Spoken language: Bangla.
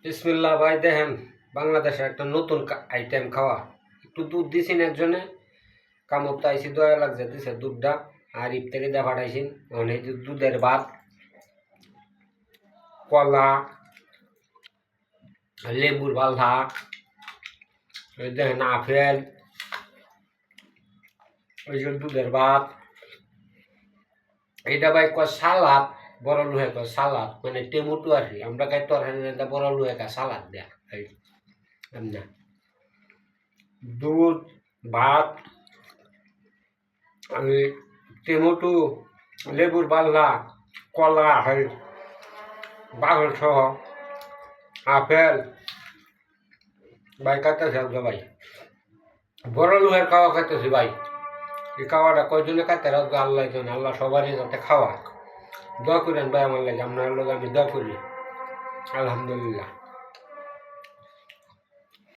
বিসমিল্লাহ ভাই, দেখেন বাংলাদেশের একটা নতুন আইটেম খাওয়া। একটু দুধ দিছেন একজনে, কামড় তো আইসি দয়া লাগছে, দিছে দুধটা আর ইফতারি দিয়ে পাঠাইছেন। এই যে দুধের ভাত, কলা, লেবুর বালহা, দেখেন আপেল, ওই যে দুধের ভাত। এটা ভাই কয় সালাদ, বড় লুহে কয় সালাদ, মানে টেমুটু আর কি। আমরা খাই তরকারি, বড় লুহে কা সালাদ দেয়া এমনি। দুধ, ভাত, আমি টমেটো, লেবুর বাল্লা, কলা, বাগল সহ আপেল ভাই খাইতেছি। আজকে ভাই বড় লোকের খাওয়া খাইতেছি ভাই। এই খাওয়াটা কয়জনে খাইতে রাখবে আল্লাহ জানে। আল্লাহ সবারই যাতে খাওয়া। দোয়া করেন ভাই আমার লাগে, আপনার লোক আমি দোয়া করি। আলহামদুলিল্লাহ।